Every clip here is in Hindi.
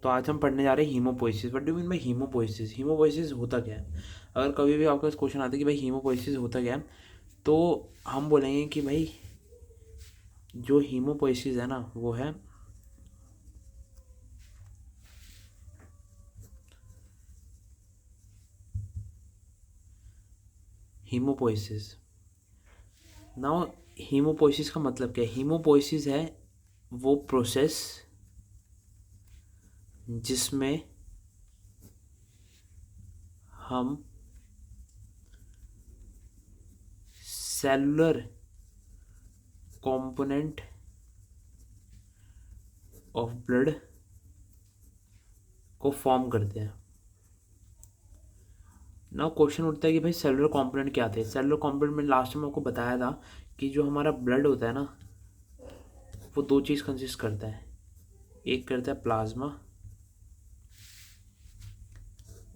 तो आज हम पढ़ने जा रहे हैं haemopoiesis. What do mean bye haemopoiesis? Haemopoiesis होता क्या है? अगर कभी भी आपका क्वेश्चन आता है कि भाई हीमोपोइसिस होता क्या है, तो हम बोलेंगे कि भाई जो हीमोपोइसिस है ना वो है हीमोपोइसिस। नाउ हीमोपोइसिस का मतलब क्या है? हीमोपोइसिस है वो प्रोसेस जिसमें हम सेलुलर कंपोनेंट ऑफ ब्लड को फॉर्म करते हैं। ना क्वेश्चन उठता है कि भाई सेलुलर कंपोनेंट क्या थे? सेलुलर कंपोनेंट में लास्ट में आपको बताया था कि जो हमारा ब्लड होता है ना वो दो चीज़ कंसिस्ट करता है। एक करता है प्लाज्मा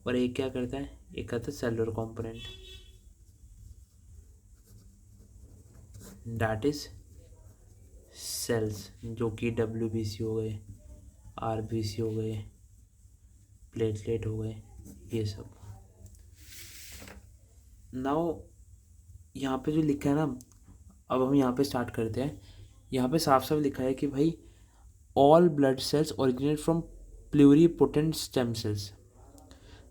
और एक क्या करता है? एक करता है cellular component, that is cells, जो कि WBC हो गए, RBC हो गए, प्लेटलेट हो गए, ये सब। नाउ यहाँ पे जो लिखा है ना, अब हम यहाँ पे स्टार्ट करते हैं। यहाँ पे साफ साफ लिखा है कि भाई all blood cells originate from pluripotent stem cells.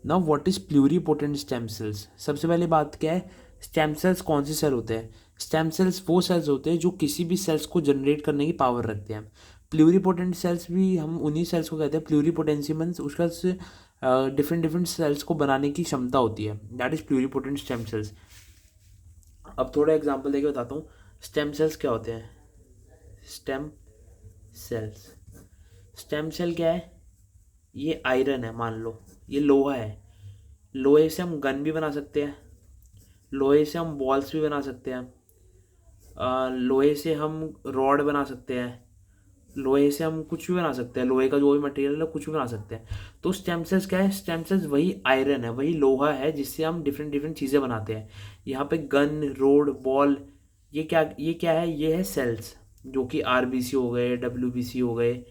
Now what is pluripotent stem cells? सबसे पहले बात क्या है, स्टेम सेल्स कौन से सेल होते हैं? स्टेम सेल्स वो सेल्स होते हैं जो किसी भी सेल्स को जनरेट करने की पावर रखते हैं। प्लूरिपोटेंट सेल्स भी हम उन्हीं सेल्स को कहते हैं। प्लूरिपोटेंसी मीन्स उसका डिफरेंट डिफरेंट सेल्स को बनाने की क्षमता होती है, that is pluripotent stem cells. अब थोड़ा एग्जांपल देके बताता हूँ स्टेम सेल्स क्या होते हैं। स्टेम सेल्स, स्टेम सेल क्या है? ये आयरन है, मान लो ये लोहा है। लोहे से हम गन भी बना सकते हैं, लोहे से हम बॉल्स भी बना सकते हैं, लोहे से हम रॉड बना सकते हैं, लोहे से हम कुछ भी बना सकते हैं। लोहे का जो भी मटेरियल है कुछ भी बना सकते हैं। तो स्टेम सेल्स क्या है? स्टेम सेल्स वही आयरन है, वही लोहा है जिससे हम डिफरेंट डिफरेंट चीज़ें बनाते हैं। यहाँ पे गन, रोड, बॉल, ये क्या है? ये है सेल्स, जो कि RBC हो गए, WBC हो गए,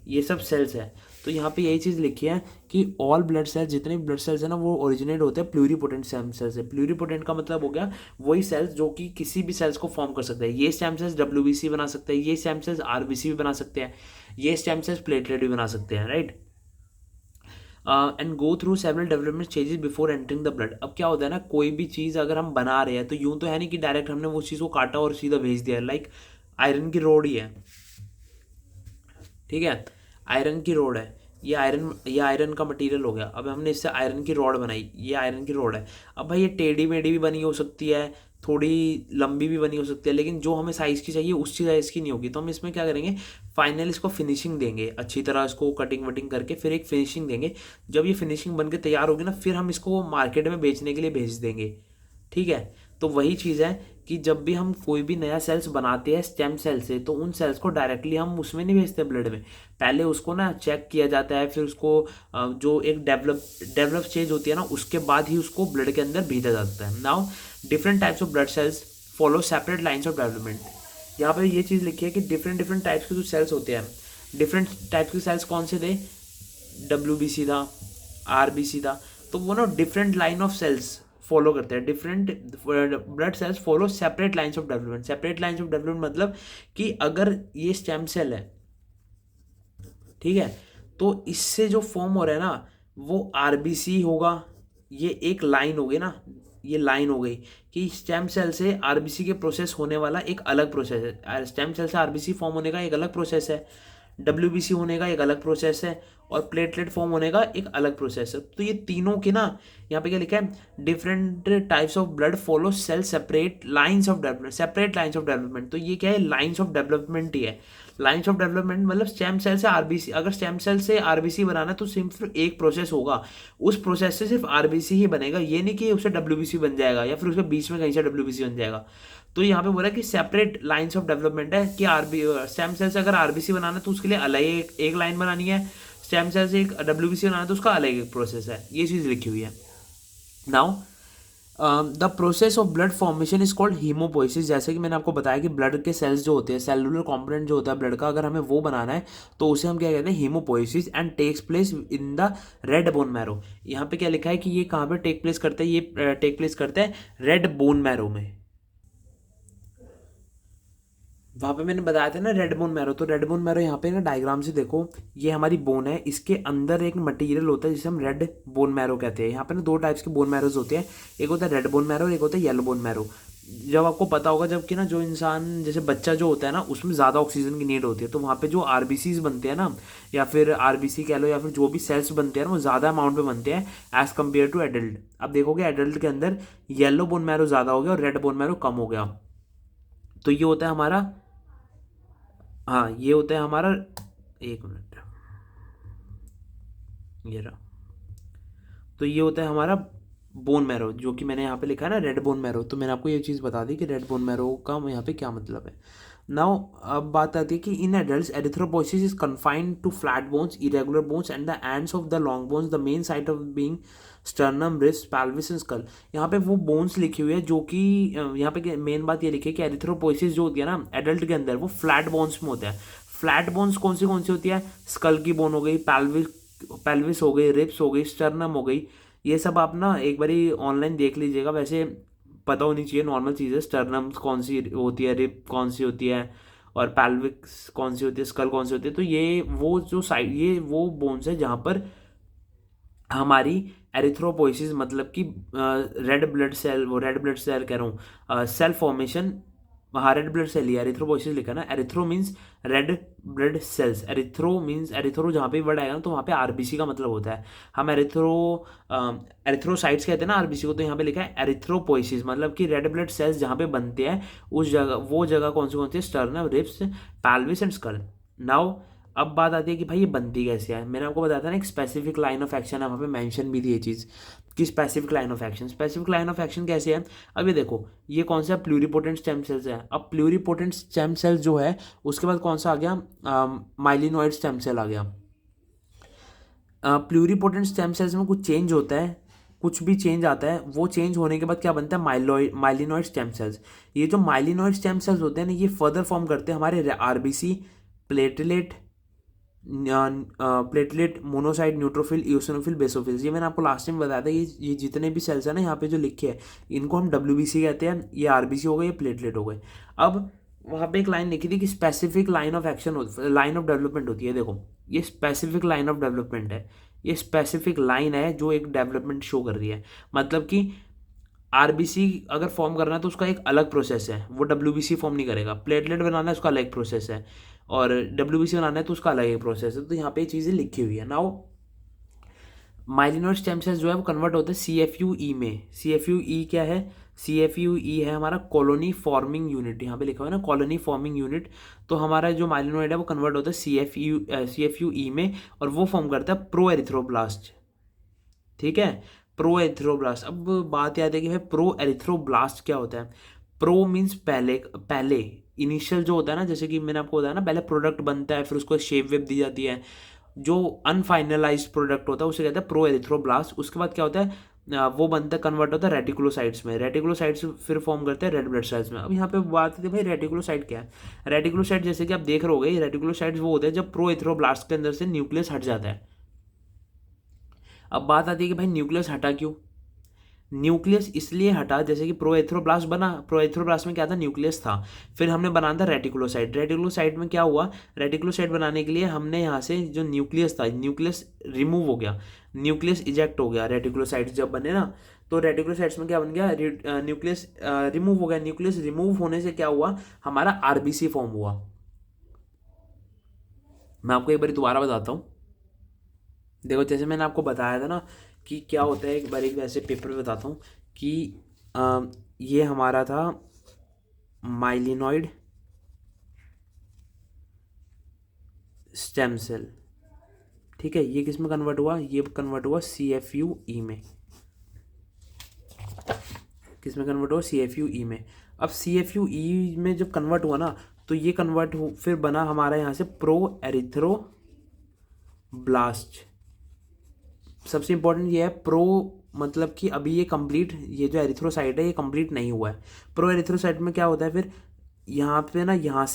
ये सब सेल्स है। तो यहाँ पे यही चीज़ लिखी है कि ऑल ब्लड सेल्स, जितने भी ब्लड सेल्स है ना वो ओरिजिनेट होते हैं प्लूरिपोटेंट स्टेम सेल्स से। प्लूरिपोटेंट का मतलब हो गया वही सेल्स जो कि किसी भी सेल्स को फॉर्म कर सकते हैं। ये स्टेम सेल्स WBC बना सकते हैं, ये स्टेम सेल्स RBC भी बना सकते हैं, ये स्टेम सेल्स प्लेटलेट भी बना सकते हैं, right. And go through several development stages before entering the blood. अब क्या होता है ना, कोई भी चीज़ अगर हम बना रहे हैं तो यूं तो है नहीं कि डायरेक्ट हमने वो चीज़ को काटा और सीधा भेज दिया। लाइक आयरन की रोड ही है, ठीक है, आयरन की रोड है, ये आयरन का मटेरियल हो गया। अब हमने इससे आयरन की रॉड बनाई, ये आयरन की रॉड है। अब भाई ये टेढ़ी मेढ़ी भी बनी हो सकती है, थोड़ी लंबी भी बनी हो सकती है, लेकिन जो हमें साइज़ की चाहिए उस साइज़ की नहीं होगी। तो हम इसमें क्या करेंगे, फाइनल इसको फिनिशिंग देंगे, अच्छी तरह इसको कटिंग वटिंग करके फिर एक फिनिशिंग देंगे। जब ये फिनिशिंग बन के तैयार होगी ना, फिर हम इसको मार्केट में बेचने के लिए भेज देंगे, ठीक है। तो वही चीज़ है कि जब भी हम कोई भी नया सेल्स बनाते हैं स्टेम सेल से, तो उन सेल्स को डायरेक्टली हम उसमें नहीं भेजते ब्लड में। पहले उसको ना चेक किया जाता है, फिर उसको जो एक डेवलप स्टेज होती है ना, उसके बाद ही उसको ब्लड के अंदर भेजा जाता है। Now different types of blood cells follow separate lines of development. यहाँ पे ये चीज़ लिखी है कि डिफरेंट डिफरेंट टाइप्स के जो सेल्स होते हैं, डिफरेंट टाइप्स के सेल्स कौन से थे? WBC था, RBC था। तो वो ना different line of cells follow करते हैं। Different blood cells follow separate lines of development. Separate lines of development मतलब कि अगर ये स्टेम सेल है, ठीक है, तो इससे जो फॉर्म हो रहा है ना वो RBC होगा। ये एक लाइन हो गई ना, ये लाइन हो गई कि स्टेम सेल से RBC के प्रोसेस होने वाला एक अलग प्रोसेस है। स्टेम सेल से RBC फॉर्म होने का एक अलग प्रोसेस है, WBC होने का एक अलग प्रोसेस है, और प्लेटलेट फॉर्म होने का एक अलग प्रोसेस है। तो ये तीनों के ना, यहाँ पे क्या लिखा है, different types of blood follow cell separate lines of development. Separate lines of development, तो ये क्या है? लाइंस ऑफ डेवलपमेंट ही है। लाइंस ऑफ डेवलपमेंट मतलब स्टेम सेल से RBC, अगर स्टेम सेल से RBC बनाना है तो सिर्फ एक प्रोसेस होगा, उस प्रोसेस से सिर्फ RBC ही बनेगा। ये नहीं कि उससे WBC बन जाएगा या फिर उसके बीच में कहीं से WBC बन जाएगा। तो यहाँ पे बोला कि सेपरेट लाइंस ऑफ डेवलपमेंट है कि स्टेम सेल से अगर RBC बनाना है तो उसके लिए अलग एक लाइन बनानी है, स्टेम सेल से एक WBC बनाना है तो उसका अलग एक प्रोसेस है। ये चीज़ लिखी हुई है। Now the process of blood formation is called haemopoiesis. जैसे कि मैंने आपको बताया कि ब्लड के सेल्स जो होते हैं, सेलुलर कंपोनेंट जो होता है ब्लड का, अगर हमें वो बनाना है तो उसे हम क्या कहते हैं, haemopoiesis, and takes place in the red bone marrow. यहाँ पे क्या लिखा है कि ये कहाँ पे टेक प्लेस करता है, ये टेक प्लेस करता है रेड बोन मैरो में। वहाँ पे मैंने बताया था ना रेड बोन मैरो, तो रेड बोन मैरो यहाँ पे ना डायग्राम से देखो, ये हमारी बोन है, इसके अंदर एक मटेरियल होता है जिसे हम रेड बोन मैरो कहते हैं। यहाँ पे ना दो टाइप्स के बोन मैरोज होते हैं, एक होता है रेड बोन मैरो और एक होता है येलो बोन मैरो। जब आपको पता होगा, जबकि ना जो इंसान जैसे बच्चा जो होता है ना, उसमें ज़्यादा ऑक्सीजन की नीड होती है, तो वहाँ पे जो आरबीसीज बनते हैं ना, या फिर आरबीसी कह लो, या फिर जो भी सेल्स बनते हैं ना, वो ज़्यादा अमाउंट में बनते हैं एज कम्पेयर टू एडल्ट। अब देखोगे एडल्ट के अंदर येलो बोन मैरो ज़्यादा हो गया और रेड बोन मैरो कम हो गया। तो ये होता है हमारा, हाँ ये होता है हमारा, एक मिनट, ये रहा। तो ये होता है हमारा बोन मैरो, जो कि मैंने यहाँ पे लिखा है ना रेड बोन मैरो। तो मैंने आपको ये चीज़ बता दी कि रेड बोन मैरो का यहाँ पे क्या मतलब है। नाउ अब बात आती है कि in adults erythropoiesis is confined to flat bones, irregular bones and the ends of the long bones, the main site of being sternum, wrist, pelvis and skull. यहाँ पे वो बोन्स लिखी हुई है जो कि यहाँ पे मेन बात ये लिखी है कि एरिथ्रोपोइसिस जो होती है ना एडल्ट के अंदर, वो फ्लैट बोन्स में होता है। फ्लैट बोन्स कौन सी होती है, स्कल की बोन हो गई, पेल्विस हो गई, रिप्स हो गई, स्टर्नम हो गई। ये सब आप ना एक बारी ऑनलाइन देख लीजिएगा, वैसे पता होनी चाहिए, नॉर्मल चीज़ है। स्टर्नम कौन सी होती है, रिप कौन सी होती है, और पैल्विक्स कौन सी होती है, स्कल कौन सी होती है। तो ये वो जो साइड, ये वो बोन्स है जहाँ पर हमारी एरिथ्रोपोइसिस, मतलब कि रेड ब्लड सेल, वो रेड ब्लड सेल कह रहा हूँ, सेल फॉर्मेशन। हाँ रेड ब्लड सेल ही है, एरिथ्रोपोइसिस लिखा ना, erythro means red blood sales, erythro means, erythro जहाँ पे वर्ड आएगा ना तो वहाँ पे आरबीसी का मतलब होता है। हम एरिथ्रोसाइट्स कहते हैं ना आरबीसी को, तो यहाँ पे लिखा है एरिथ्रोपोइसिस, मतलब कि रेड ब्लड सेल्स जहाँ पे बनते हैं उस जगह, वो जगह कौन सी है, sternum, ribs, pelvis and skull. Now अब बात आती है कि भाई ये बनती कैसे है। मैंने आपको बताया था ना एक स्पेसिफिक लाइन ऑफ एक्शन है, वहाँ पे मेंशन भी थी ये चीज़ कि specific line of action. Specific line of action कैसे है, अब ये देखो, ये कौन सा प्लूरिपोटेंट स्टेम सेल्स है। अब प्लूरिपोटेंट स्टेम सेल्स जो है उसके बाद कौन सा आ गया, माइलिनॉइड स्टेम सेल आ गया। प्लूरिपोटेंट स्टेम सेल्स में कुछ चेंज होता है, कुछ भी चेंज आता है, वो चेंज होने के बाद क्या बनता है, माइलिनॉइड स्टेम सेल्स। ये जो माइलिनॉइड स्टेम सेल्स होते हैं ना, ये फर्दर फॉर्म करते हैं हमारे RBC, platelet, platelet, monocyte, neutrophil, eosinophil, basophils. ये मैंने आपको लास्ट टाइम बताया था, ये जितने भी सेल्स हैं ना यहाँ पे जो लिखे हैं, इनको हम डब्ल्यूबीसी कहते हैं। ये आरबीसी हो गए, ये प्लेटलेट हो गए। अब वहाँ पे एक लाइन लिखी थी कि specific line of action, line of development होती है। देखो ये स्पेसिफिक लाइन ऑफ डेवलपमेंट है, ये स्पेसिफिक लाइन है जो एक डेवलपमेंट शो कर रही है। मतलब कि आरबीसी अगर फॉर्म करना है तो उसका एक अलग प्रोसेस है, वो डब्ल्यूबीसी फॉर्म नहीं करेगा। प्लेटलेट बनाना है उसका अलग प्रोसेस है, और डब्ल्यूबीसी बनाना है तो उसका अलग एक प्रोसेस है। तो यहाँ पे चीज़ें लिखी हुई है। नाउ माइलिनॉइड स्टेम सेल्स जो है वो कन्वर्ट होते हैं CFUE में। CFUE क्या है, CFUE है हमारा कॉलोनी फॉर्मिंग यूनिट, यहाँ पे लिखा हुआ है ना कॉलोनी फॉर्मिंग यूनिट। तो हमारा जो माइलिनॉइड है वो कन्वर्ट होता है CFUE में, और वो फॉर्म करता है प्रो एरिथ्रोब्लास्ट। ठीक है, प्रो एरिथ्रोब्लास्ट। अब बात याद है कि भाई प्रो एरिथ्रोब्लास्ट क्या होता है। प्रो मीन्स पहले, पहले इनिशियल जो होता है ना, जैसे कि मैंने आपको बताया ना, पहले प्रोडक्ट बनता है, फिर उसको शेप वेप दी जाती है, जो अनफाइनलाइज्ड प्रोडक्ट होता है उसे कहते हैं प्रो एरिथ्रोब्लास्ट। उसके बाद क्या होता है, वो बनता है, कन्वर्ट होता है रेटिकुलोसाइट्स में। रेटिकुलोसाइट्स फिर फॉर्म करते हैं रेड ब्लड सेल्स में। अब यहाँ पे बात है भाई रेटिकुलोसाइट क्या है। रेटिकुलोसाइट जैसे कि आप देख रहे होगे, रेटिकुलोसाइट्स वो होते हैं जब प्रो एरिथ्रोब्लास्ट के अंदर से न्यूक्लियस हट जाता है। अब बात आती है कि भाई न्यूक्लियस हटा क्यों। न्यूक्लियस इसलिए हटा, जैसे कि प्रोएथ्रोब्लास्ट बना, प्रोएथ्रोब्लास्ट में क्या था, न्यूक्लियस था। फिर हमने बनाना था रेटिकुलोसाइट। रेटिकुलोसाइट में क्या हुआ, रेटिकुलोसाइट बनाने के लिए हमने यहाँ से जो न्यूक्लियस था, न्यूक्लियस रिमूव हो गया, न्यूक्लियस इजेक्ट हो गया। रेटिकुलोसाइट्स जब बने ना, तो रेटिकुलोसाइट्स में क्या बन गया, न्यूक्लियस रिमूव हो गया। न्यूक्लियस रिमूव होने से क्या हुआ, हमारा आरबीसी फॉर्म हुआ। मैं आपको एक बार दोबारा बताता हूँ। देखो जैसे मैंने आपको बताया था ना कि क्या होता है, एक बार एक वैसे पेपर में बताता हूँ कि ये हमारा था माइलिनॉइड स्टेम सेल। ठीक है, ये किस में कन्वर्ट हुआ, ये कन्वर्ट हुआ CFUE में। किस में कन्वर्ट हुआ, CFUE में। अब CFUE में जब कन्वर्ट हुआ ना, तो ये कन्वर्ट हो, फिर बना हमारा यहाँ से प्रो एरिथ्रोब्लास्ट। सबसे इंपॉर्टेंट ये है प्रो मतलब कि अभी ये कंप्लीट, ये जो एरिथ्रोसाइट है ये कंप्लीट नहीं हुआ है। प्रो एरिथ्रोसाइट में क्या होता है फिर, यहाँ पे ना यहाँ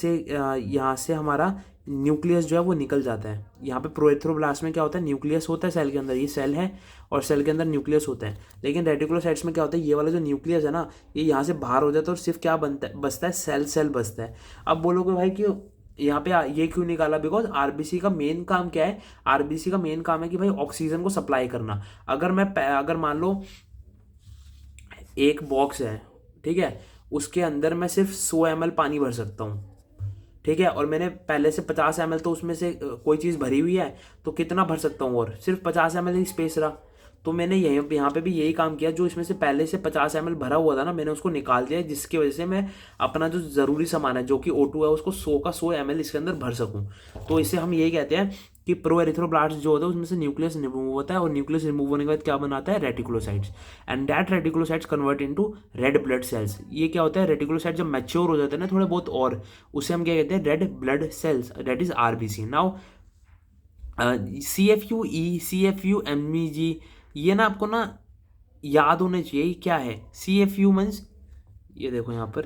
से हमारा न्यूक्लियस जो है वो निकल जाता है। यहाँ पे प्रोएरिथ्रोब्लास्ट में क्या होता है, न्यूक्लियस होता है सेल के अंदर, ये सेल है और सेल के अंदर न्यूक्लियस होता है। लेकिन रेटिकुलोसाइट्स में क्या होता है, ये वाला जो न्यूक्लियस है ना, ये यहाँ से बाहर हो जाता है और सिर्फ क्या बनता है, बचता है सेल बचता है। अब बोलोगे भाई कि यहाँ पे ये क्यों निकाला, बिकॉज आरबीसी का मेन काम क्या है, आरबीसी का मेन काम है कि भाई ऑक्सीजन को सप्लाई करना। अगर मान लो एक बॉक्स है, ठीक है, उसके अंदर मैं सिर्फ 100 ml पानी भर सकता हूँ, ठीक है, और मैंने पहले से 50 ml तो उसमें से कोई चीज़ भरी हुई है, तो कितना भर सकता हूँ, और सिर्फ 50 ml ही स्पेस रहा। तो मैंने यहाँ पे भी यही काम किया, जो इसमें से पहले से 50 ml भरा हुआ था ना, मैंने उसको निकाल दिया, जिसकी वजह से मैं अपना जो ज़रूरी सामान है जो कि O2 है उसको 100 का 100 ml इसके अंदर भर सकूँ। तो इसे हम यही कहते हैं कि प्रो एरिथ्रोब्लास्ट जो होता है उसमें से न्यूक्लियस रिमूव होता है, और न्यूक्लियस रिमूव होने के बाद क्या बनाता है, reticulocytes, and that reticulocytes convert into red blood sales. ये क्या होता है, रेटिकुलोसाइट जब मैच्योर हो जाते हैं ना थोड़े बहुत, और उसे हम क्या कहते हैं, red blood sales, that is RBC. Now CFU, ये ना आपको ना याद होने चाहिए क्या है। CFU मीन्स, ये देखो यहाँ पर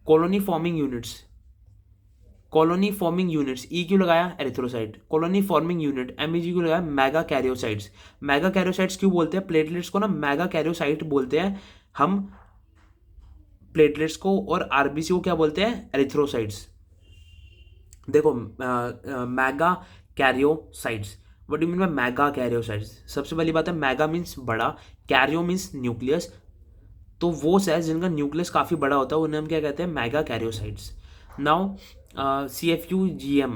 colony forming units, colony forming units, E क्यों लगाया, erythrocyte, colony forming unit, MEG क्यों लगाया, मेगा कैरियोसाइट्स। मेगा कैरियोसाइट्स क्यों बोलते हैं, प्लेटलेट्स को ना मेगा कैरियोसाइट बोलते हैं हम, प्लेटलेट्स को, और आरबीसी को क्या बोलते हैं, एरिथ्रोसाइट्स। देखो mega karyocytes, what do mean bye mega karyocytes. सबसे पहली बात है, मेगा मीन्स बड़ा, कैरियो मीन्स न्यूक्लियस, तो वो सेल्स जिनका न्यूक्लियस काफ़ी बड़ा होता है उन्हें हम क्या कहते हैं, मेगा कैरियोसाइट्स। नाउ CFU-GM,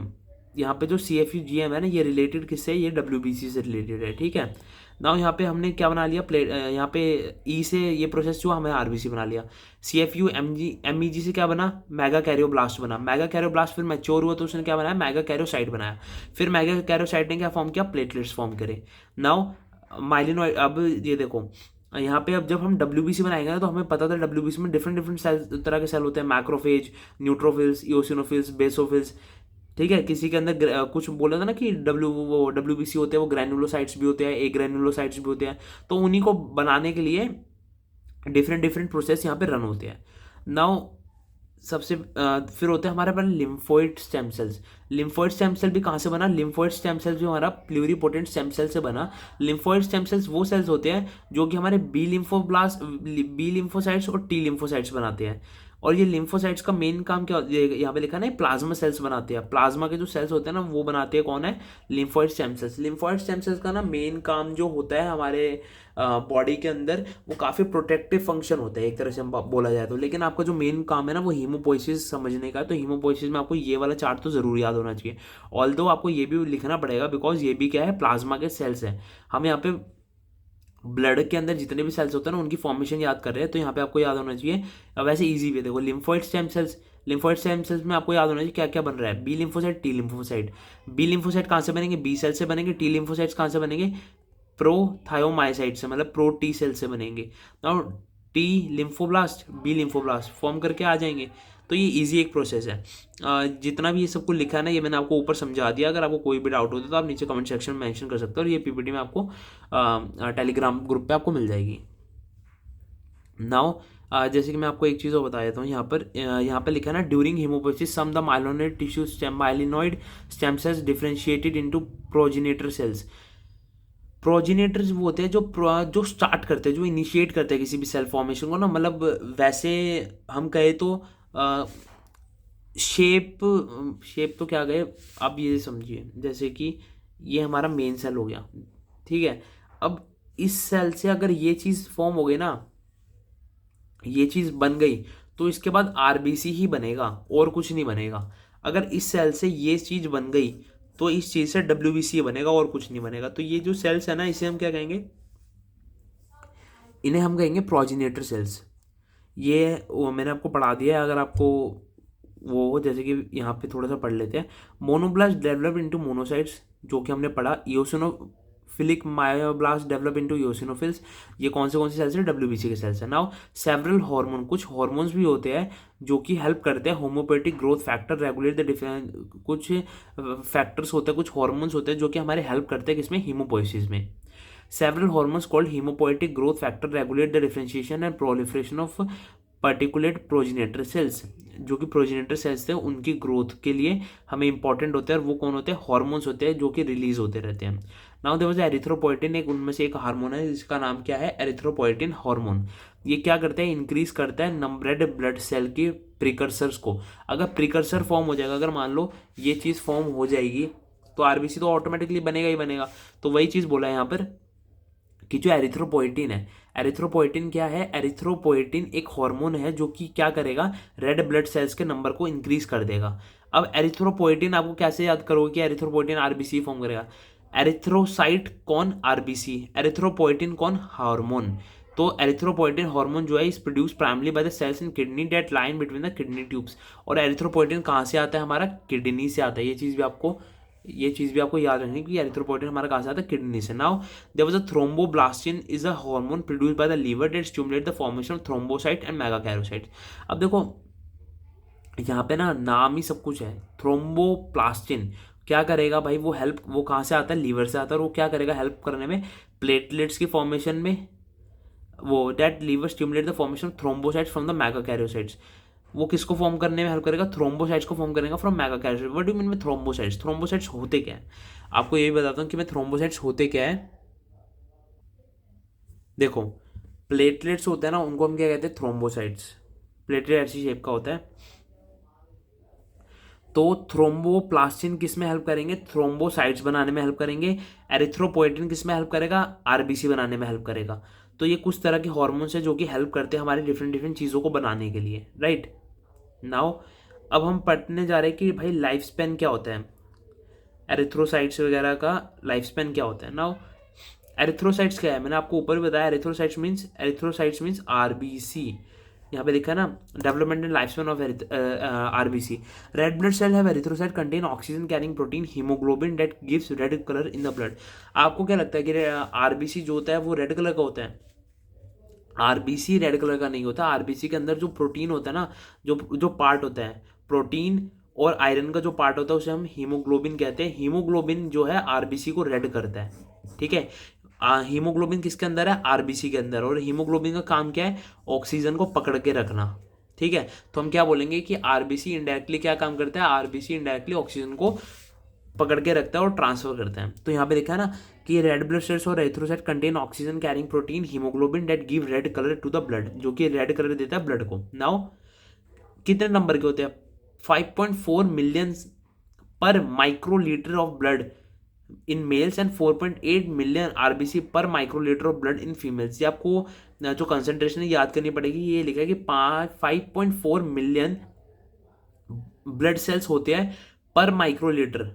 यहाँ पे जो CFU-GM है ना, ये रिलेटेड किससे है, ये WBC से रिलेटेड है, ठीक है। नाउ यहाँ पे हमने क्या बना लिया, यहाँ पे ई से ये प्रोसेस जो हमें आरबीसी बना लिया। CFU-MEG से क्या बना, मेगा कैरियोब्लास्ट बना। मेगा कैरियोब्लास्ट फिर मैच्योर हुआ तो उसने क्या बनाया, मेगा कैरियोसाइट बनाया। फिर मेगा कैरियोसाइट ने क्या फॉर्म किया, प्लेटलेट्स फॉर्म करे। नाउ माइलिनॉइड, अब ये देखो यहाँ पे, अब जब हम WBC बनाएंगे ना, तो हमें पता था WBC में डिफरेंट सेल, तरह के सेल होते हैं, मैक्रोफेज, न्यूट्रोफिल्स, इओसिनोफिल्स, बेसोफिल्स, ठीक है। किसी के अंदर कुछ बोला था ना कि WBC होते हैं, वो ग्रैनुलोसाइट्स भी होते हैं, ए ग्रैनुलोसाइट्स भी होते हैं। तो उन्हीं को बनाने के लिए डिफरेंट प्रोसेस यहाँ पे रन होते हैं। नाउ सबसे फिर होते हैं हमारे पास lymphoid stem cells. Lymphoid stem cell भी कहाँ से बना, लिम्फोइड स्टेम सेल जो हमारा प्लूरिपोटेंट स्टेम सेल से बना। लिम्फोइड स्टेम सेल्स वो सेल्स होते हैं जो कि हमारे बी लिम्फोसाइट्स और T लिम्फोसाइट्स बनाते हैं। और ये लिम्फोसाइट्स का मेन काम क्या होता है, यहाँ पे लिखा है ना, प्लाज्मा सेल्स बनाते हैं। प्लाज्मा के जो सेल्स होते हैं ना, वो बनाते हैं कौन है, lymphoid stem cells. Lymphoid stem sales का ना मेन काम जो होता है हमारे बॉडी के अंदर, वो काफ़ी प्रोटेक्टिव फंक्शन होता है एक तरह से हम बोला जाए तो। लेकिन आपका जो मेन काम है ना, वो हीमोपोइसिस समझने का है। तो हीमोपोइसिस में आपको ये वाला चार्ट तो ज़रूर याद होना चाहिए। ऑल्दो आपको ये भी लिखना पड़ेगा, बिकॉज ये भी क्या है, प्लाज्मा के सेल्स हैं। हम यहाँ पे ब्लड के अंदर जितने भी सेल्स होते हैं ना, उनकी फॉर्मेशन याद कर रहे हैं, तो यहाँ पे आपको याद होना चाहिए। अब वैसे इजी भी देखो, lymphoid stem cells, lymphoid stem sales में आपको याद होना चाहिए क्या क्या बन रहा है, B lymphocyte, T lymphocyte. B lymphocyte कहाँ से बनेंगे, बी सेल से बनेंगे। T लिम्फोसाइट्स कहाँ से बनेंगे, प्रोथायोमाइसाइट से, मतलब प्रो T सेल से बनेंगे। Now T lymphoblast, B lymphoblast form करके आ जाएंगे। तो ये इजी एक प्रोसेस है। जितना भी ये सब कुछ लिखा है ना, ये मैंने आपको ऊपर समझा दिया। अगर आपको कोई भी डाउट होता है तो आप नीचे कमेंट सेक्शन में मेंशन कर सकते हो, और ये PPT में आपको टेलीग्राम ग्रुप पे आपको मिल जाएगी। नाउ जैसे कि मैं आपको एक चीज़ और बता देता हूँ, यहाँ पर लिखा है ना, during haemopoiesis some the myeloid tissue stem, myeloid stem cells differentiated into progenitor cells. Progenitors वो होते हैं जो स्टार्ट करते हैं, जो इनिशिएट करते हैं किसी भी सेल फॉर्मेशन को ना। मतलब वैसे हम कहे तो शेप तो क्या गए, आप ये समझिए, जैसे कि ये हमारा मेन सेल हो गया, ठीक है। अब इस सेल से अगर ये चीज़ फॉर्म हो गई ना, ये चीज़ बन गई, तो इसके बाद आरबीसी ही बनेगा और कुछ नहीं बनेगा। अगर इस सेल से ये चीज़ बन गई तो इस चीज़ से WBC बनेगा और कुछ नहीं बनेगा। तो ये जो सेल्स है ना, इसे हम क्या कहेंगे, इन्हें हम कहेंगे प्रोजेनेटर सेल्स। ये वो मैंने आपको पढ़ा दिया है, अगर आपको वो हो, जैसे कि यहाँ पे थोड़ा सा पढ़ लेते हैं। मोनोब्लास्ट डेवलप इनटू मोनोसाइट्स, जो कि हमने पढ़ा। Eosinophilic myoblast develop into eosinophils. ये कौन से सेल्स हैं, WBC के सेल्स हैं। नाउ सेवरल हार्मोन, कुछ हार्मोन्स भी होते हैं जो कि हेल्प करते हैं। Homeopathic growth factor regulate the different, कुछ फैक्टर्स होते हैं, कुछ हार्मोन्स होते हैं जो कि हमारे हेल्प करते हैं किसमें, हीमोपोइसिस में। Several hormones called haemopoietic growth factor regulate the differentiation and proliferation of particulate progenitor cells. जो कि प्रोजेनेटर सेल्स थे उनकी ग्रोथ के लिए हमें इंपॉर्टेंट होते हैं, और वो कौन होते हैं? हॉर्मोन्स होते हैं जो कि रिलीज होते रहते हैं। नाउ देयर वाज एरिथ्रोपोएटिन, एक उनमें से एक हार्मोन है जिसका नाम क्या है? Erythropoietin hormone. ये क्या करता है? इंक्रीज करता है रेड ब्लड सेल की प्रिकर्सर्स को। अगर प्रिकर्सर फॉर्म हो जाएगा, अगर मान लो ये चीज़ फॉर्म हो जाएगी तो आरबीसी तो ऑटोमेटिकली बनेगा ही बनेगा। तो वही चीज़ बोला है यहाँ पर कि जो एरिथ्रोपोएटिन है, एरिथ्रोपोएटिन क्या है? एरिथ्रोपोएटिन एक हार्मोन है जो कि क्या करेगा? रेड ब्लड सेल्स के नंबर को इंक्रीज कर देगा। अब एरिथ्रोपोएटिन आपको कैसे याद करोगे कि एरिथ्रोपोएटिन आरबीसी फॉर्म करेगा? एरिथ्रोसाइट कौन? आरबीसी। एरिथ्रोपोएटिन कौन? हार्मोन। तो एरिथ्रोपोएटिन हार्मोन जो है is produce primarily by the cells in kidney that line between the kidney tubes. और एरिथ्रोपोएटिन कहाँ से आता है? हमारा किडनी से आता है। ये चीज़ भी आपको याद रखनी कि एरिथ्रोपोएटिन हमारा कहाँ से आता है? किडनी से। Now there was a thromboplastin is a hormone produced by the liver that stimulate the formation of thrombocyte and megakaryocyte. अब देखो यहाँ पे ना नाम ही सब कुछ है। थ्रोम्बोप्लास्टिन क्या करेगा भाई? वो कहाँ से आता है? लीवर से आता है। और वो क्या करेगा? हेल्प करने में प्लेटलेट्स की फॉर्मेशन में। वो that liver stimulate the formation of thrombocytes from the megakaryocytes. वो किसको फॉर्म करने में हेल्प करेगा? थ्रोम्बोसाइट्स को फॉर्म करेगा फ्रॉम मेगाकैरोसाइट। व्हाट डू मीन में थ्रोम्बोसाइट्स? थ्रोम्बोसाइट्स होते क्या है? आपको ये भी बताता हूँ कि मैं थ्रोम्बोसाइट्स होते क्या है। देखो, प्लेटलेट्स होते हैं ना, उनको हम क्या कहते हैं? थ्रोम्बोसाइट्स। प्लेटलेट ऐसी शेप का होता है। तो थ्रोम्बोप्लास्टिन किस में हेल्प करेंगे? थ्रोम्बोसाइट्स बनाने में हेल्प करेंगे। एरिथ्रोपोएटिन किस में हेल्प करेगा? आरबीसी बनाने में हेल्प करेगा। तो ये कुछ तरह के हार्मोन्स है जो कि हेल्प करते हैं हमारे डिफरेंट डिफरेंट चीज़ों को बनाने के लिए, राइट। नाउ अब हम पढ़ने जा रहे हैं कि भाई लाइफ स्पेन क्या होता है, एरिथ्रोसाइट्स वगैरह का लाइफ स्पेन क्या होता है। नाउ एरिथ्रोसाइट्स क्या है? मैंने आपको ऊपर भी बताया, एरिथ्रोसाइट्स मीन्स आरबीसी। यहाँ पे देखा है ना, development and life span of RBC. Red blood cell have erythrocyte contain oxygen carrying protein haemoglobin that gives red colour in the blood. आपको क्या लगता है कि आरबीसी जो होता है वो रेड कलर का होता है? आरबीसी रेड कलर का नहीं होता। आरबीसी के अंदर जो प्रोटीन होता है ना, जो जो पार्ट होता है प्रोटीन और आयरन का जो पार्ट होता है उसे हम हीमोग्लोबिन कहते हैं। हीमोग्लोबिन जो है आरबीसी को रेड करता है, ठीक है। हीमोग्लोबिन किसके अंदर है? आरबीसी के अंदर। और हीमोग्लोबिन का काम क्या है? ऑक्सीजन को पकड़ के रखना, ठीक है। तो हम क्या बोलेंगे कि आरबीसी इनडायरेक्टली क्या काम करता है? आरबीसी इनडायरेक्टली ऑक्सीजन को पकड़ के रखता है और ट्रांसफर करता है। तो यहाँ पे देखा है ना कि रेड ब्लड सेल्स और erythrocyte contain oxygen carrying protein haemoglobin that give red colour to the blood, जो कि रेड कलर देता है ब्लड को। नाउ कितने नंबर के होते हैं? 5.4 million per microlitre of blood in males and 4.8 million RBC per microlitre of blood in females. ये आपको जो कंसंट्रेशन है याद करनी पड़ेगी। ये लिखा है कि 5.4 मिलियन ब्लड सेल्स होते हैं पर माइक्रोलीटर।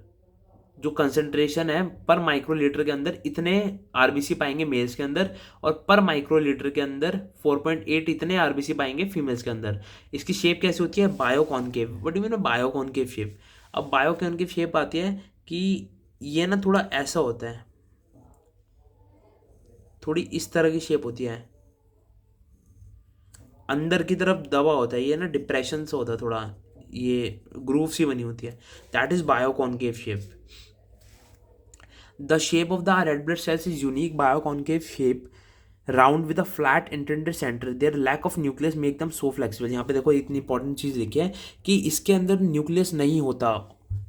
जो कंसंट्रेशन है पर माइक्रोलीटर के अंदर इतने आरबीसी पाएंगे मेल्स के अंदर, और पर माइक्रोलीटर के अंदर 4.8 इतने आरबीसी पाएंगे फीमेल्स के अंदर। इसकी शेप कैसी होती है? Biconcave. What do mean biconcave shape? अब बायोकॉनकेव शेप आती है कि ये ना थोड़ा ऐसा होता है, थोड़ी इस तरह की शेप होती है, अंदर की तरफ दबा होता है, ये ना डिप्रेशन से होता है थोड़ा, ये ग्रूव सी बनी होती है। That is biconcave shape. The shape of the red blood cells is unique bioconcave shape, round with a flat intended center. Their lack of nucleus make them so flexible. यहाँ पे देखो इतनी इंपॉर्टेंट चीज़ लिखी है कि इसके अंदर न्यूक्लियस नहीं होता।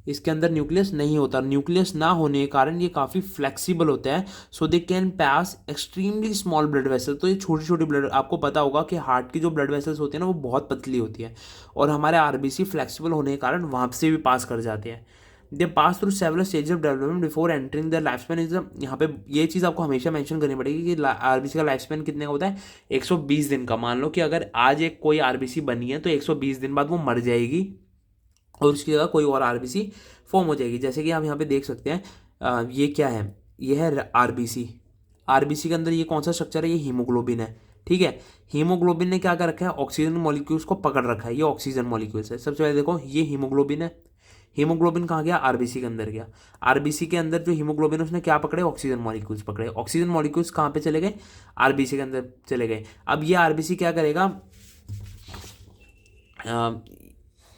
इसके अंदर न्यूक्लियस नहीं होता। न्यूक्लियस ना होने के कारण ये काफ़ी फ्लेक्सिबल होता है। So they can pass extremely small blood vessel. तो ये छोटी छोटी ब्लड, आपको पता होगा कि हार्ट की जो ब्लड वेसल्स होती है ना वो बहुत पतली होती है, और हमारे आरबीसी फ्लेक्सिबल होने के कारण वहाँ से भी पास कर जाते हैं। They pass through several stage of development before entering the life span is. यहाँ पे ये चीज़ आपको हमेशा मेंशन करनी पड़ेगी कि आरबीसी का लाइफ स्पैन कितने का होता है? 120 दिन का। मान लो कि अगर आज एक कोई आरबीसी बनी है तो 120 दिन बाद वो मर जाएगी और उसकी जगह कोई और आरबीसी फॉर्म हो जाएगी। जैसे कि आप यहाँ पे देख सकते हैं, ये क्या है? ये है आरबीसी। आरबीसी के अंदर ये कौन सा स्ट्रक्चर है? ये हीमोग्लोबिन है, ठीक है। हीमोग्लोबिन ने क्या कर रखा है? ऑक्सीजन मॉलिक्यूल्स को पकड़ रखा है। ये ऑक्सीजन मॉलिक्यूल्स है। सबसे पहले देखो, ये हीमोग्लोबिन है। हीमोग्लोबिन कहाँ गया? आरबीसी के अंदर गया। आरबीसी के अंदर जो हीमोग्लोबिन उसने क्या पकड़े? ऑक्सीजन मॉलिक्यूल्स पकड़े। ऑक्सीजन मॉलिक्यूल्स कहाँ पे चले गए? आरबीसी के अंदर चले गए। अब ये आरबीसी क्या करेगा?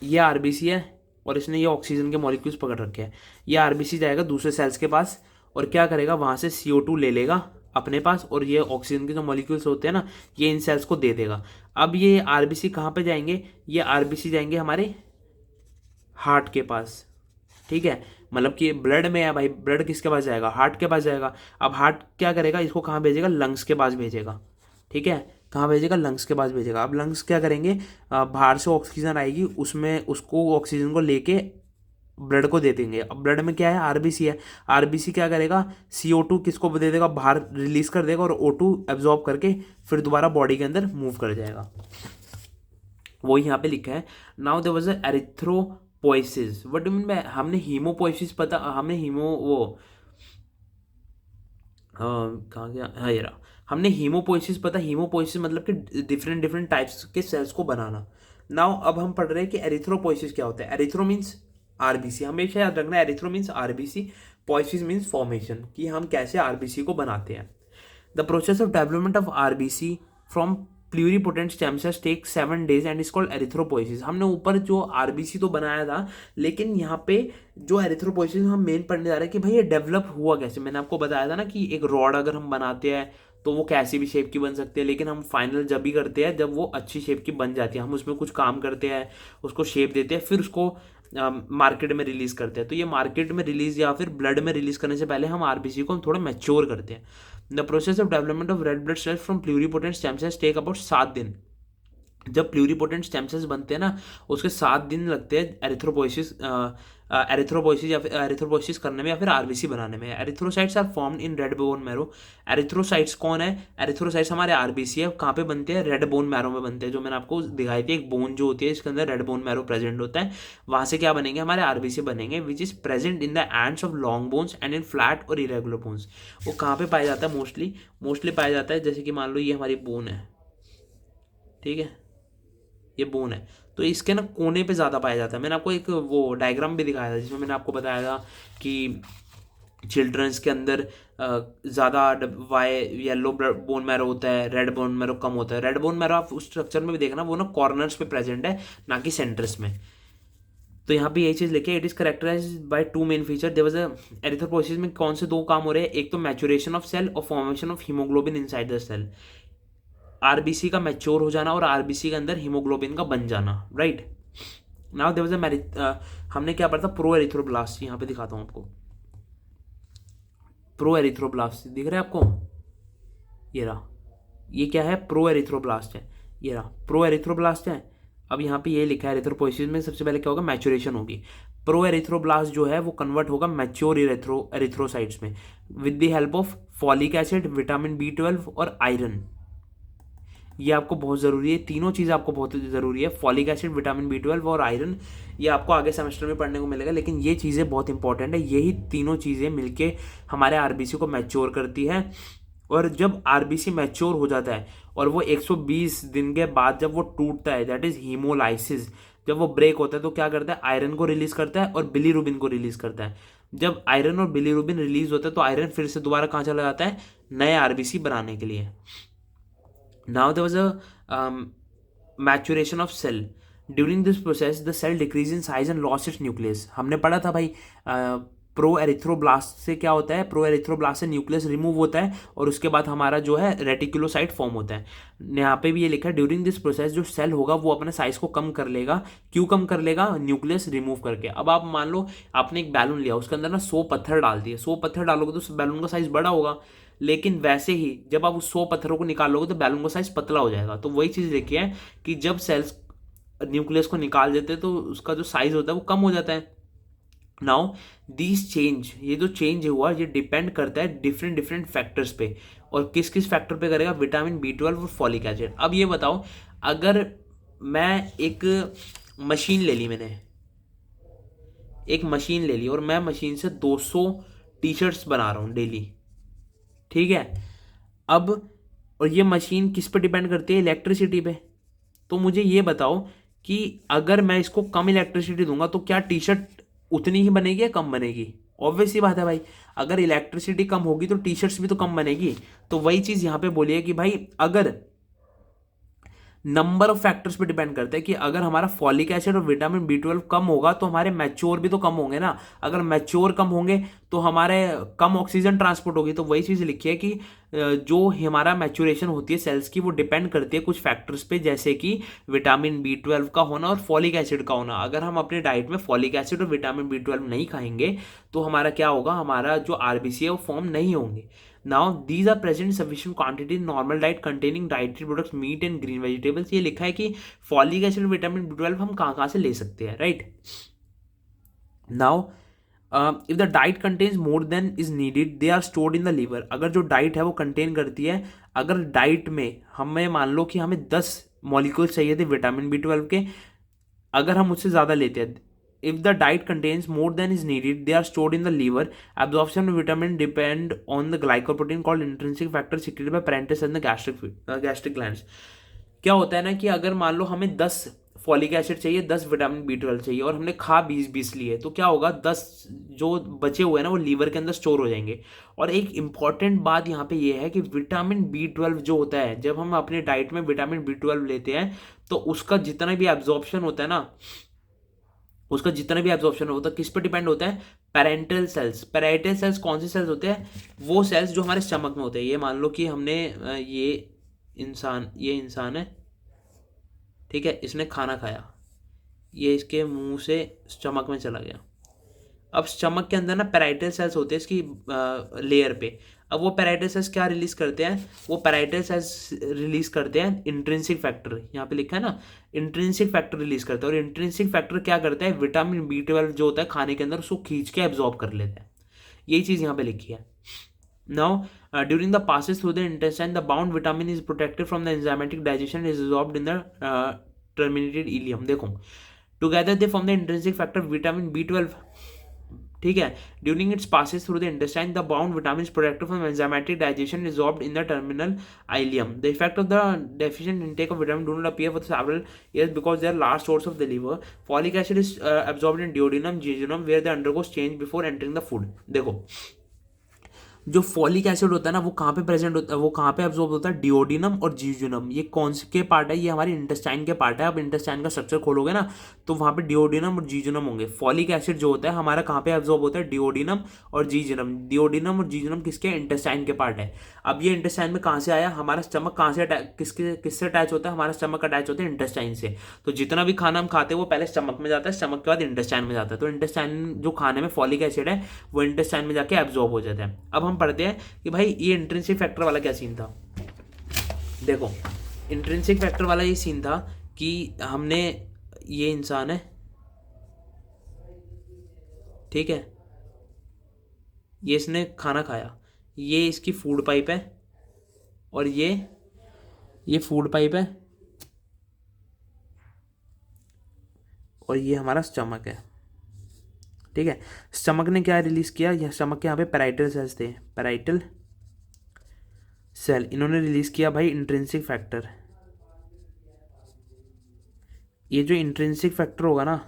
ये आरबीसी है और इसने ये ऑक्सीजन के मॉलिक्यूल्स पकड़ रखे हैं। ये आरबीसी जाएगा दूसरे सेल्स के पास और क्या करेगा? वहाँ से CO2 ले लेगा अपने पास, और ये ऑक्सीजन के जो मॉलिक्यूल्स होते हैं ना, ये इन सेल्स को दे देगा। अब ये आरबीसी कहाँ पे जाएंगे, ये आरबीसी जाएंगे हमारे हार्ट के पास, ठीक है। मतलब कि ब्लड में है भाई, ब्लड किसके पास जाएगा, हार्ट के पास जाएगा। अब हार्ट क्या करेगा, इसको कहाँ भेजेगा, लंग्स के पास भेजेगा, ठीक है। कहाँ भेजेगा, लंग्स के पास भेजेगा। अब लंग्स क्या करेंगे, बाहर से ऑक्सीजन आएगी, उसमें उसको ऑक्सीजन को लेके ब्लड को दे देंगे। अब ब्लड में क्या है, आरबीसी है। आरबीसी क्या करेगा, CO2 किसको दे देगा, बाहर रिलीज कर देगा, और O2 एब्जॉर्ब करके फिर दोबारा बॉडी के अंदर मूव कर जाएगा। वो यहाँ पे लिखा है, now there was a erythropoiesis. What do mean by, हमने हीमोपोइसिस पता, हमने हीमो वो कहाँ गया, हाँ ये रहा। हमने हीमोपोइसिस पता, हीमोपोइसिस मतलब कि डिफरेंट डिफरेंट टाइप्स के सेल्स को बनाना। नाउ अब हम पढ़ रहे हैं कि एरिथ्रोपोइसिस क्या होता है। एरिथ्रो मीन्स आरबीसी, हमेशा याद रखना है, erythro means RBC, poiesis means formation, कि हम कैसे आरबीसी को बनाते हैं। The process of development of RBC from pluripotent stem cells take 7 days and is called erythropoiesis. हमने ऊपर जो आरबीसी तो बनाया था, लेकिन यहाँ पे जो एरिथ्रोपोइसिस हम मेन पढ़ने जा रहे हैं कि भाई ये डेवलप हुआ कैसे। मैंने आपको बताया था ना कि एक रॉड अगर हम बनाते हैं तो वो कैसी भी शेप की बन सकती है, लेकिन हम फाइनल जब भी करते हैं जब वो अच्छी शेप की बन जाती है, हम उसमें कुछ काम करते हैं, उसको शेप देते हैं, फिर उसको मार्केट में रिलीज करते हैं। तो ये मार्केट में रिलीज या फिर ब्लड में रिलीज करने से पहले हम आरबीसी को हम थोड़ा मैच्योर करते हैं। The process of development of red blood cells from pluripotent stem cells take about 7 दिन। जब प्लूरीपोटेंट स्टेम सेल्स बनते हैं ना, उसके 7 दिन लगते हैं एरिथ्रोपोइसिस या फिर एरिथ्रोपोइसिस करने में या फिर आरबीसी बनाने में। Erythrocytes are formed in red bone marrow. Erythrocytes कौन है, एरिथ्रोसाइट्स हमारे आरबीसी है। कहाँ पे बनते हैं, रेड बोन मैरो में बनते हैं। जो मैंने आपको दिखाई थी, एक बोन जो होती है इसके अंदर रेड बोन मैरो प्रेजेंट होता है, वहाँ से क्या बनेंगे, हमारे आरबीसी बनेंगे, which is present in the ends of long bones and in flat और इरेगुलर बोन्स। वो कहाँ पे पाया जाता है, मोस्टली पाया जाता है, जैसे कि मान लो ये हमारी बोन है, ठीक है, ये बोन है, तो इसके ना कोने पे ज़्यादा पाया जाता है। मैंने आपको एक वो डायग्राम भी दिखाया था जिसमें मैंने आपको बताया था कि चिल्ड्रंस के अंदर ज़्यादा वाई येलो बोन मैरो होता है, रेड बोन मैरो कम होता है। रेड बोन मैरो आप उस स्ट्रक्चर में भी देखना, वो ना कॉर्नर्स पे प्रेजेंट है, ना कि सेंटर्स में। तो यहाँ पे यही चीज़ लिखी है, it is characterise by 2 main feature. There was a erythropoiesis में कौन से 2 काम हो रहे हैं, एक तो मैचुरेशन ऑफ सेल और formation of haemoglobin inside the cell. RBC का मैच्योर हो जाना और आरबीसी के अंदर हीमोग्लोबिन का बन जाना, right. Now there was a हमने क्या पढ़ा था, प्रो एरिथ्रोब्लास्ट। यहाँ पे दिखाता हूँ आपको, प्रो एरिथ्रोब्लास्ट दिख रहा है आपको, ये रहा, ये क्या है, प्रो एरिथ्रोब्लास्ट है, ये रहा प्रो एरिथ्रोब्लास्ट है। अब यहाँ पे ये लिखा है एरिथ्रोपोइसिस में सबसे पहले क्या होगा, मैचुरेशन होगी। प्रो एरिथ्रोब्लास्ट जो है वो कन्वर्ट होगा मैच्योर एरिथ्रोसाइट्स में with the help of folic acid, vitamin B12 और आयरन। ये आपको बहुत ज़रूरी है, तीनों चीज़ें आपको बहुत ज़रूरी है, फॉलिक एसिड, विटामिन B12 और आयरन। ये आपको आगे सेमेस्टर में पढ़ने को मिलेगा, लेकिन ये चीज़ें बहुत इंपॉर्टेंट है। यही तीनों चीज़ें मिलके हमारे आरबीसी को मैच्योर करती है। और जब आरबीसी मैच्योर हो जाता है और वो 120 दिन के बाद जब वो टूटता है, दैट इज हीमोलाइसिस, जब वो ब्रेक होता है तो क्या करता है, आयरन को रिलीज करता है और बिलीरुबिन को रिलीज करता है। जब आयरन और बिलीरुबिन रिलीज होता है तो आयरन फिर से दोबारा कहाँ चला जाता है, नए आरबीसी बनाने के लिए। Now there was a maturation of cell. During this process, the cell decreased in size and lost its nucleus. हमने पढ़ा था भाई, प्रो एरिथ्रोब्लास्ट से क्या होता है, प्रो एरिथ्रोब्लास्ट से न्यूक्लियस रिमूव होता है और उसके बाद हमारा जो है रेटिकुलोसाइट फॉर्म होता है। यहाँ पे भी ये लिखा है, ड्यूरिंग दिस प्रोसेस जो सेल होगा वो अपने साइज को कम कर लेगा। क्यों कम कर लेगा, न्यूक्लियस रिमूव करके। अब आप मान लो आपने एक बैलून लिया, उसके अंदर ना 100 पत्थर डाल दिए, 100 पत्थर डालोगे तो उस बैलून का साइज बड़ा होगा, लेकिन वैसे ही जब आप उस 100 पत्थरों को निकालोगे तो बैलून का साइज पतला हो जाएगा। तो वही चीज़ देखी है कि जब सेल्स न्यूक्लियस को निकाल देते हैं तो उसका जो साइज होता है वो कम हो जाता है। नाउ दिस चेंज, ये जो चेंज हुआ ये डिपेंड करता है डिफरेंट डिफरेंट फैक्टर्स पे। और किस किस फैक्टर पे करेगा, विटामिन B12 और फॉलिक एसिड। अब ये बताओ, अगर मैं एक मशीन ले ली, मैंने एक मशीन ले ली और मैं मशीन से 200 टी-शर्ट्स बना रहा हूँ डेली, ठीक है। अब और ये मशीन किस पे डिपेंड करती है, इलेक्ट्रिसिटी पे। तो मुझे ये बताओ कि अगर मैं इसको कम इलेक्ट्रिसिटी दूंगा तो क्या टी शर्ट उतनी ही बनेगी या कम बनेगी। ऑब्वियस सी बात है भाई, अगर इलेक्ट्रिसिटी कम होगी तो टी शर्ट्स भी तो कम बनेगी। तो वही चीज़ यहाँ पे बोली है कि भाई अगर नंबर ऑफ फैक्टर्स पे डिपेंड करता है कि अगर हमारा फॉलिक एसिड और विटामिन B12 कम होगा तो हमारे मैच्योर भी तो कम होंगे ना। अगर मैच्योर कम होंगे तो हमारे कम ऑक्सीजन ट्रांसपोर्ट होगी। तो वही चीज़ लिखी है कि जो हमारा मैच्योरेशन होती है सेल्स की वो डिपेंड करती है कुछ फैक्टर्स पे, जैसे कि विटामिन B12 का होना और फॉलिक एसिड का होना। अगर हम अपनी डाइट में फॉलिक एसिड और विटामिन B12 नहीं खाएंगे तो हमारा क्या होगा, हमारा जो आरबीसी है वो फॉर्म नहीं होंगे। Now these are present sufficient quantity in normal diet containing dietary products meat and green vegetables. ये लिखा है कि फॉलिक एसिड विटामिन B12 हम कहाँ कहाँ से ले सकते हैं, right. Now if the diet contains more than is needed they are stored in the liver. अगर जो डाइट है वो कंटेन करती है, अगर डाइट में हमें मान लो कि हमें 10 मॉलिक्यूल्स चाहिए थे विटामिन B12 के, अगर हम उससे ज़्यादा लेते हैं, if the diet contains more than is needed they are stored in the liver. Absorption of vitamin depend on the glycoprotein called intrinsic factor secreted by parents and the gastric glands. क्या होता है ना कि अगर मान लो हमें 10 फॉलिक एसिड चाहिए, 10 विटामिन B12 चाहिए और हमने खा 20-20 लिए, तो क्या होगा, 10 जो बचे हुए हैं ना वो लीवर के अंदर स्टोर हो जाएंगे। और एक इंपॉर्टेंट बात यहाँ पे ये है कि विटामिन B12 जो होता है, जब हम अपनी डाइट में विटामिन B12 लेते हैं तो उसका जितना भी एब्जॉर्प्शन होता है ना, उसका जितना भी एब्जॉर्प्शन होता है किस पर डिपेंड होता है, पेरेंटल सेल्स। पेरेंटल सेल्स कौन से सेल्स होते हैं, वो सेल्स जो हमारे स्टमक में होते हैं। ये मान लो कि हमने ये इंसान है, ठीक है, इसने खाना खाया, ये इसके मुंह से स्टमक में चला गया। अब स्टमक के अंदर ना पैराइटल सेल्स होते हैं इसकी लेयर पे। अब वो पैराइटल सेल्स क्या रिलीज करते हैं, वो पैराइटल सेल्स रिलीज करते हैं इंट्रिंसिक फैक्टर, यहाँ पे लिखा है ना, इंट्रिंसिक फैक्टर रिलीज करते हैं। और इंट्रिंसिक फैक्टर क्या करता है, विटामिन B12 जो होता है खाने के अंदर उसको खींच के एब्जॉर्ब कर लेता है। यही चीज़ यहाँ पे लिखी है। Now, during the passes through the intestine, the bound vitamin is protected from the enzymatic digestion is absorbed in the terminated ileum. देखो, together they form the intrinsic factor vitamin B12, ठीक है। During its passes through the intestine the bound vitamin प्रोडक्टेड from enzymatic digestion resolved in the terminal ileum. The effect of the deficient intake of vitamin do not appear for several years because they are large source of the liver. Folic acid is absorbed in duodenum, jejunum where they undergoes change before entering the food. देखो, जो फॉलिक एसिड होता है ना वो कहाँ पे प्रेजेंट होता है, वो कहाँ पे एब्जॉर्ब होता है, डिओडिनम और जीजुनम। ये कौन से के पार्ट है, ये हमारे इंटेस्टाइन के पार्ट है। आप इंटेस्टाइन का स्ट्रक्चर खोलोगे ना तो वहाँ पे डिओडिनम और जीजुनम होंगे। फॉलिक एसिड जो होता है हमारा कहाँ पे एब्जॉर्ब होता है, डिओडिनम और जीजुनम। डिओडिनम और जीजुनम किसके, इंटेस्टाइन के पार्ट है। अब ये इंटेस्टाइन में कहाँ से आया, हमारा स्टमक कहाँ से किससे अटैच होता है, हमारा स्टमक अटैच होता है इंटेस्टाइन से। तो जितना भी खाना हम खाते हैं वो पहले स्टमक में जाता है, स्टमक के बाद इंटेस्टाइन में जाता है। तो इंटेस्टाइन जो खाने में फॉलिक एसिड है वो इंटेस्टाइन में जाके एब्जॉर्ब हो जाता है। अब हम पढ़ते हैं कि भाई ये इंट्रिंसिक फैक्टर वाला क्या सीन था। देखो, इंट्रिंसिक फैक्टर वाला ये सीन था कि हमने, ये इंसान है, ठीक है, ये इसने खाना खाया, ये इसकी फूड पाइप है और ये फूड पाइप है और ये हमारा स्टमक है, ठीक है। स्टमक ने क्या रिलीज किया, यह स्टमक के यहाँ पे पैराइटल सेल्स थे, पैराइटल सेल, इन्होंने रिलीज किया भाई इंट्रिंसिक फैक्टर। ये जो इंट्रिंसिक फैक्टर होगा ना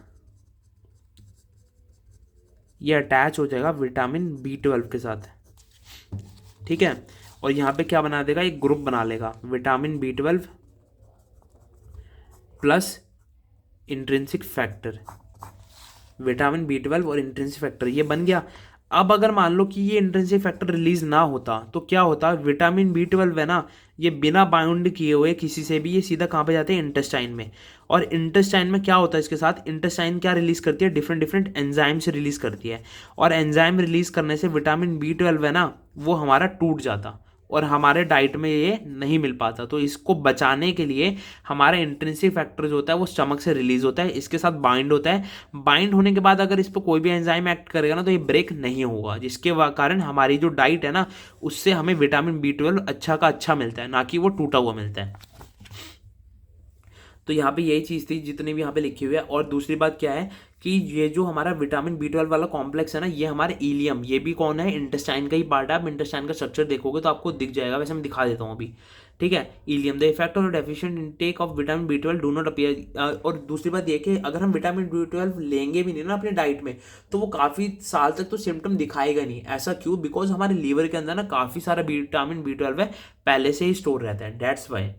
ये अटैच हो जाएगा विटामिन B12 के साथ, ठीक है। और यहाँ पे क्या बना देगा, एक ग्रुप बना लेगा, vitamin B12 plus intrinsic factor, vitamin B12 और इंट्रिंसिक फैक्टर ये बन गया। अब अगर मान लो कि ये इंट्रिंसिक फैक्टर रिलीज ना होता तो क्या होता, विटामिन B12 है ना, ये बिना बाउंड किए हुए किसी से भी ये सीधा कहाँ पे जाते हैं, इंटेस्टाइन में। और इंटेस्टाइन में क्या होता है इसके साथ, इंटेस्टाइन क्या रिलीज करती है, डिफरेंट डिफरेंट एंजाइम से रिलीज करती है। और एंजाइम रिलीज करने से विटामिन B12 है ना वो हमारा टूट जाता और हमारे डाइट में ये नहीं मिल पाता। तो इसको बचाने के लिए हमारा इंट्रिंसिक फैक्टर जो होता है वो स्टमक से रिलीज होता है, इसके साथ बाइंड होता है। बाइंड होने के बाद अगर इस पर कोई भी एंजाइम एक्ट करेगा ना तो ये ब्रेक नहीं होगा, जिसके कारण हमारी जो डाइट है ना उससे हमें विटामिन B12 अच्छा का अच्छा मिलता है, ना कि वो टूटा हुआ मिलता है। तो यहाँ पे यही चीज़ थी जितनी भी यहाँ पे लिखी हुई है। और दूसरी बात क्या है कि ये जो हमारा विटामिन B12 वाला कॉम्प्लेक्स है ना ये हमारे इलियम, ये भी कौन है, इंटेस्टाइन का ही पार्ट है। आप इंटेस्टाइन का स्ट्रक्चर देखोगे तो आपको दिख जाएगा, वैसे मैं दिखा देता हूँ अभी, ठीक है। Ileum, the effect of deficient intake of vitamin B12 do not appear. और दूसरी बात ये कि अगर हम विटामिन B12 लेंगे भी नहीं ना अपनी डाइट में तो वो काफ़ी साल तक तो सिम्टम दिखाएगा नहीं। ऐसा क्यों, बिकॉज हमारे लीवर के अंदर ना काफ़ी सारा विटामिन B12 है पहले से ही स्टोर रहता है, दैट्स वाई।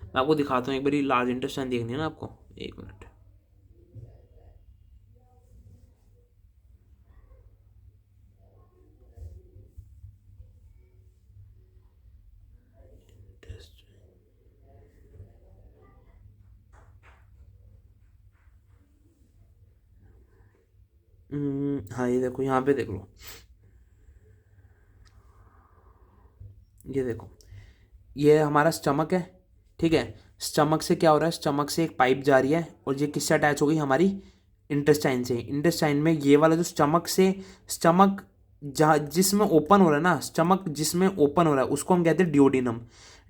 मैं आपको दिखाता हूँ एक बारी, लार्ज इंटेस्टाइन देखनी है ना आपको, एक मिनट। हाँ ये देखो, यहाँ पे देख लो, ये देखो, ये हमारा स्टमक है, ठीक है। स्टमक से क्या हो रहा है, स्टमक से एक पाइप जा रही है और ये किससे अटैच हो गई, हमारी इंटेस्टाइन से। इंटेस्टाइन में ये वाला जो स्टमक से, स्टमक जहाँ जिसमें ओपन हो रहा है ना, स्टमक जिसमें ओपन हो रहा है उसको हम कहते हैं डिओडिनम।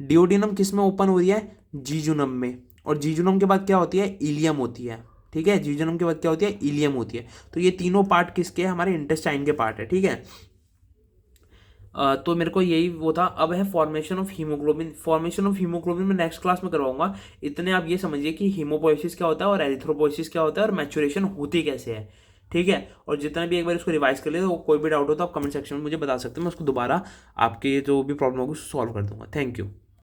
डिओडिनम किस में ओपन हो रही है, जीजुनम में। और जीजुनम के बाद क्या होती है, इलियम होती है, ठीक है। जीजुनम के बाद क्या होती है, इलियम होती है। तो ये तीनों पार्ट किसके हैं, हमारे इंटेस्टाइन के पार्ट है, ठीक है। तो मेरे को यही वो था। अब है formation of haemoglobin. Formation of haemoglobin में नेक्स्ट क्लास में करवाऊंगा। इतने आप ये समझिए कि हीमोपोइसिस क्या होता है और एरिथ्रोपोइसिस क्या होता है और मैचुरेशन होती कैसे है, ठीक है। और जितना भी एक बार इसको रिवाइज कर ले, तो कोई भी डाउट हो तो आप कमेंट सेक्शन में मुझे बता सकते हैं, मैं उसको दोबारा आपके जो भी प्रॉब्लम होगी उसको सॉल्व कर दूंगा। Thank you.